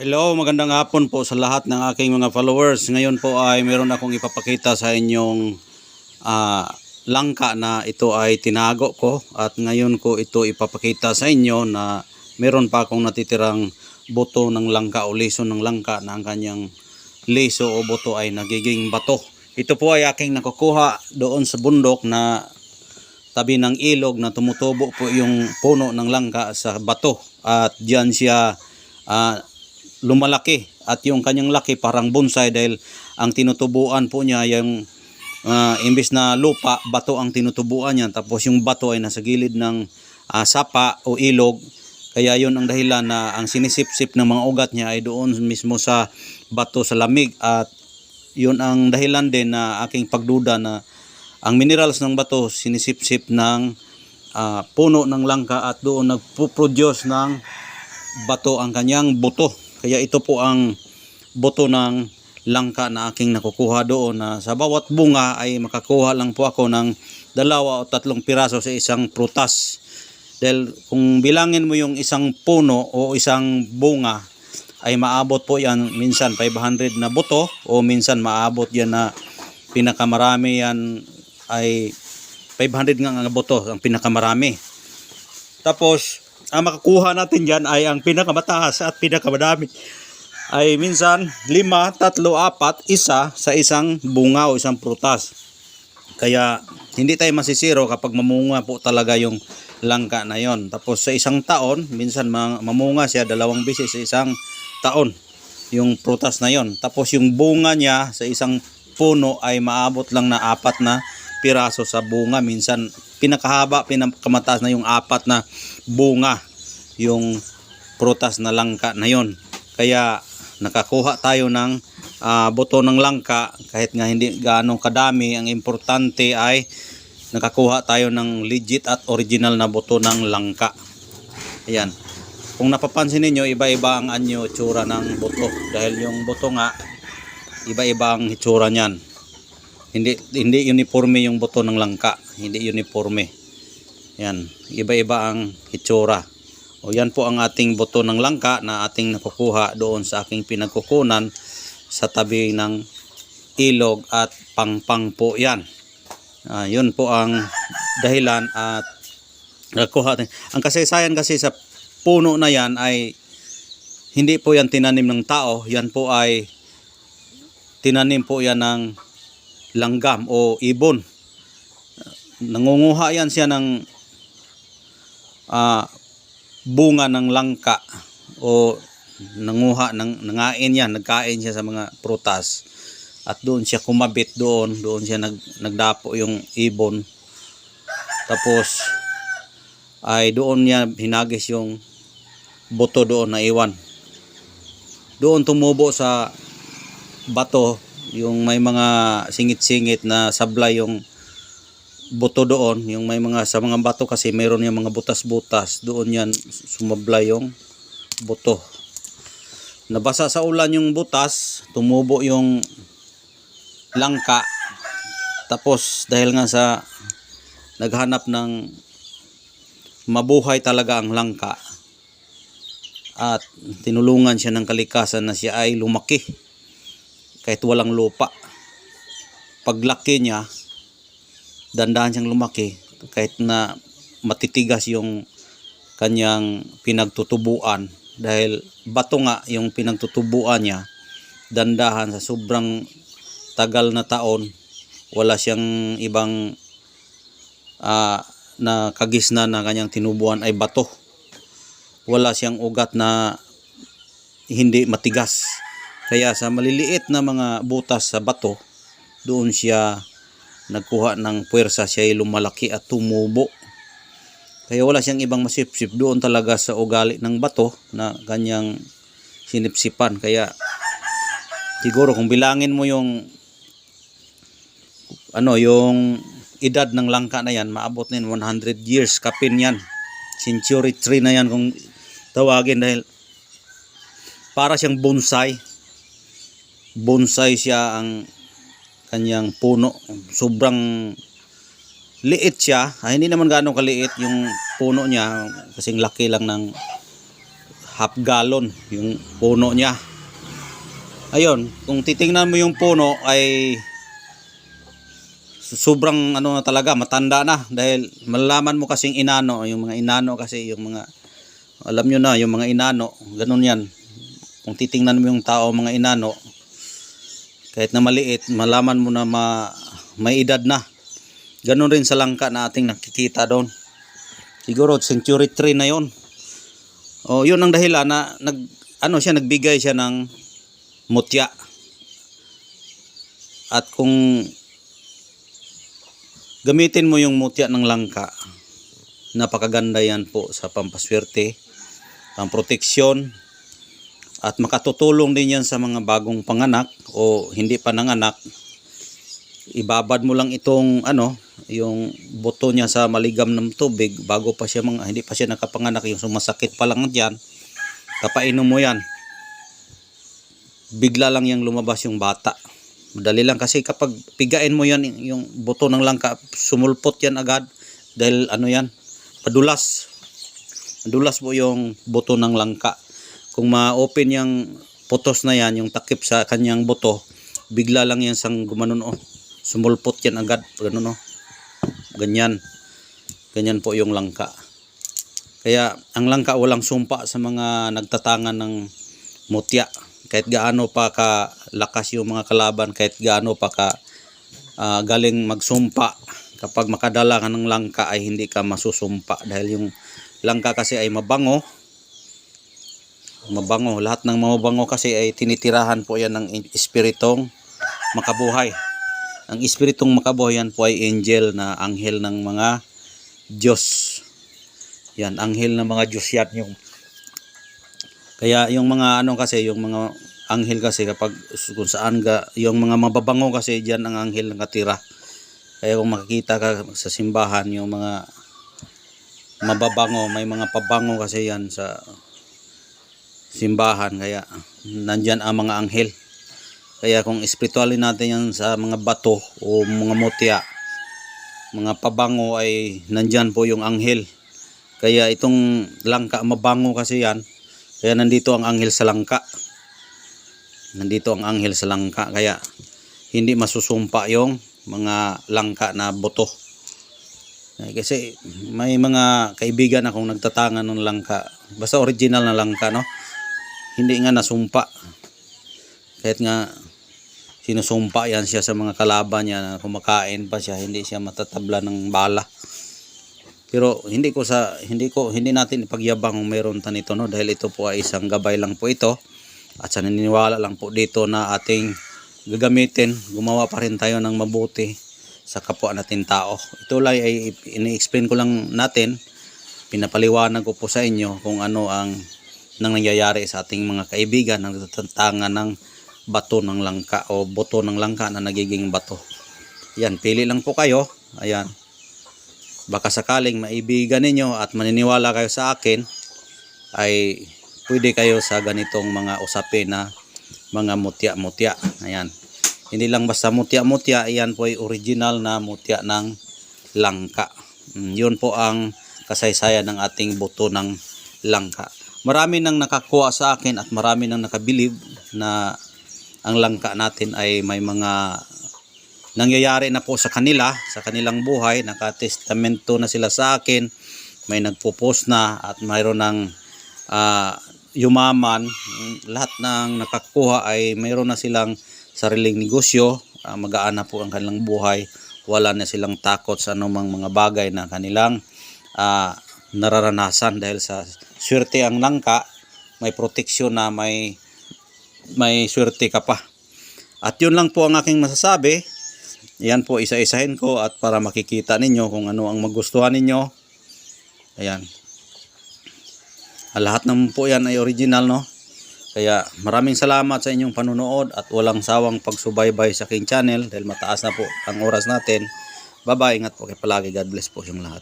Hello, magandang hapon po sa lahat ng aking mga followers. Ngayon po ay meron akong ipapakita sa inyong langka na ito ay tinago ko. At ngayon ko ito ipapakita sa inyo na meron pa akong natitirang buto ng langka o liso ng langka na ang kanyang liso o buto ay nagiging bato. Ito po ay aking nakukuha doon sa bundok na tabi ng ilog na tumutubo po yung puno ng langka sa bato. At diyan siya lumalaki at yung kanyang laki parang bonsai dahil ang tinutubuan po niya yung imbis na lupa, bato ang tinutubuan niya, tapos yung bato ay nasa gilid ng sapa o ilog, kaya yun ang dahilan na ang sinisip-sip ng mga ugat niya ay doon mismo sa bato sa lamig. At yun ang dahilan din na aking pagduda na ang minerals ng bato sinisip-sip ng puno ng langka at doon nagpo-produce ng bato ang kanyang buto. Kaya ito po ang buto ng langka na aking nakukuha doon, na sa bawat bunga ay makakuha lang po ako ng 2 o 3 piraso sa isang prutas. Dahil kung bilangin mo yung isang puno o isang bunga ay maabot po yan minsan 500 na buto, o minsan maabot yan na pinakamarami yan ay 500 nga buto ang pinakamarami. Tapos ang makakuha natin dyan ay ang pinakamataas at pinakamadami ay minsan 5, 3, 4, 1 sa isang bunga o isang prutas. Kaya hindi tayo masisiro kapag mamunga po talaga yung langka na yon. Tapos sa isang taon, minsan mamunga siya 2 beses sa isang taon yung prutas na yon. Tapos yung bunga niya sa isang puno ay maabot lang na 4 na piraso sa bunga. Minsan pinakahaba, pinakamataas na yung 4 na bunga yung prutas na langka na yon. Kaya nakakuha tayo ng buto ng langka kahit nga hindi gaano kadami. Ang importante ay nakakuha tayo ng legit at original na buto ng langka. Ayan. Kung napapansin niyo, iba-iba ang anyo itsura ng buto dahil yung buto nga iba-iba ang itsura niyan. Hindi uniforme yung buto ng langka, hindi uniforme. Yan, iba-iba ang itsura. O yan po ang ating buto ng langka na ating nakukuha doon sa aking pinagkukunan sa tabi ng ilog at pangpang po yan. Yun po ang dahilan at nakuha natin. Ang kasaysayan kasi sa puno na yan ay hindi po yan tinanim ng tao. Yan po ay tinanim po yan ng langgam o ibon. Nangunguha yan siya ng bunga ng langka o nangain yan, nagkain siya sa mga prutas at doon siya kumabit, doon siya nagdapo yung ibon, tapos ay doon niya hinagis yung buto doon na iwan. Doon tumubo sa bato yung may mga singit-singit na sablay yung buto doon, yung may mga sa mga bato kasi mayroon yung mga butas-butas, doon yan sumablay yung buto. Nabasa sa ulan yung butas, tumubo yung langka. Tapos dahil nga sa naghanap ng mabuhay talaga ang langka at tinulungan siya ng kalikasan na siya ay lumaki kahit walang lupa. Paglaki niya, dandahan siyang lumaki kahit na matitigas yung kanyang pinagtutubuan dahil bato nga yung pinagtutubuan niya. Dandahan sa sobrang tagal na taon, wala siyang ibang na kagisna na kanyang tinubuan ay bato. Wala siyang ugat na hindi matigas. Kaya sa maliliit na mga butas sa bato, doon siya nagkuha ng puwersa, siya ay lumalaki at tumubo. Kaya wala siyang ibang masipsip, doon talaga sa ugali ng bato na kanyang sinipsipan. Kaya siguro kung bilangin mo yung yung edad ng langka na yan, maabot na 100 years kapin yan, century tree na yan kung tawagin, dahil para siyang bonsai siya ang kanyang puno. Sobrang liit siya, hindi naman gaano kaliit yung puno niya, kasing laki lang ng half gallon yung puno niya. Ayun, kung titingnan mo yung puno ay sobrang ano na talaga, matanda na, dahil malalaman mo kasing inano, yung mga inano kasi, yung mga alam nyo na, yung mga inano, ganun yan. Kung titingnan mo yung tao, mga inano, kahit na maliit, malaman mo na may edad na. Ganun rin sa langka na ating nakikita doon. Siguro century 3 na yon. O yun ang dahilan na nagbigay siya ng mutya. At kung gamitin mo yung mutya ng langka, napakaganda yan po sa pampaswerte, pamproteksyon, at makatutulong din yan sa mga bagong panganak o hindi pa nanganak. Ibabad mo lang itong yung buto niya sa maligam ng tubig bago pa siya hindi pa siya nakapanganak, yung sumasakit pa lang diyan. Kapainom mo yan, bigla lang yang lumabas yung bata. Madali lang kasi kapag pigain mo yan, yung buto ng langka, sumulpot yan agad dahil yan, madulas. Madulas po yung buto ng langka. Kung ma-open yung putos na yan, yung takip sa kanyang buto, bigla lang yan sang gumanon, sumulpot yan agad, ganun, ganyan. Ganyan po yung langka. Kaya ang langka walang sumpa sa mga nagtatangan ng mutya. Kahit gaano pa kalakas yung mga kalaban, kahit gaano pa galing magsumpa, kapag makadala ka ng langka ay hindi ka masusumpa, dahil yung langka kasi ay mabango. Lahat ng mabango kasi ay tinitirahan po yan ng espiritong makabuhay. Ang espiritong makabuhay yan po ay angel, na anghel ng mga Diyos. Yan, anghel ng mga Diyos yan yung. Kaya yung mga kasi, yung mga anghel kasi, kapag kung saan yung mga mababango kasi, diyan ang anghel nakatira. Kaya kung makikita ka sa simbahan, yung mga mababango, may mga pabango kasi yan sa simbahan, kaya nandyan ang mga anghel. Kaya kung espiritualin natin yan sa mga bato o mga mutya, mga pabango, ay nandyan po yung anghel. Kaya itong langka, mabango kasi yan. Kaya nandito ang anghel sa langka. Nandito ang anghel sa langka. Kaya hindi masusumpa yung mga langka na buto. Kasi may mga kaibigan akong nagtatangan ng langka. Basta original na langka, hindi nga nasumpa. Kahit nga sinusumpa yan siya sa mga kalaban niya, na kumakain pa siya, hindi siya matatabla ng bala. Pero hindi natin ipagyabang kung mayroon nito, dahil ito po ay isang gabay lang po ito, at sa naniniwala lang po dito na ating gagamitin. Gumawa pa rin tayo ng mabuti sa kapwa natin tao. Ito lang ay ini-explain ko lang natin, pinapaliwanag ko po sa inyo kung ano ang nangyayari sa ating mga kaibigan na nagtatangan ng bato ng langka o buto ng langka na nagiging bato. Yan, pili lang po kayo. Ayan. Baka sakaling maibigan ninyo at maniniwala kayo sa akin, ay pwede kayo sa ganitong mga usapin na mga mutya-mutya. Ayan. Hindi lang basta mutya-mutya, iyan po ay original na mutya ng langka. Yun po ang kasaysayan ng ating buto ng langka. Marami nang nakakuha sa akin at marami nang nakabilib na ang langka natin ay may mga nangyayari na po sa kanila, sa kanilang buhay. Nakatestamento na sila sa akin, may nagpo-post na, at mayroon ng yumaman. Lahat ng nakakuha ay mayroon na silang sariling negosyo, magaan na po ang kanilang buhay, wala na silang takot sa anumang mga bagay na kanilang nararanasan, dahil sa swerte ang langka, may proteksyon na may swerte ka pa. At yun lang po ang aking masasabi. Ayan po, isa-isahin ko at para makikita ninyo kung ano ang magustuhan ninyo. Ayan. Lahat naman po yan ay original, Kaya maraming salamat sa inyong panunood at walang sawang pagsubaybay sa aking channel, dahil mataas na po ang oras natin. Bye-bye, ingat po kayo palagi. God bless po yung lahat.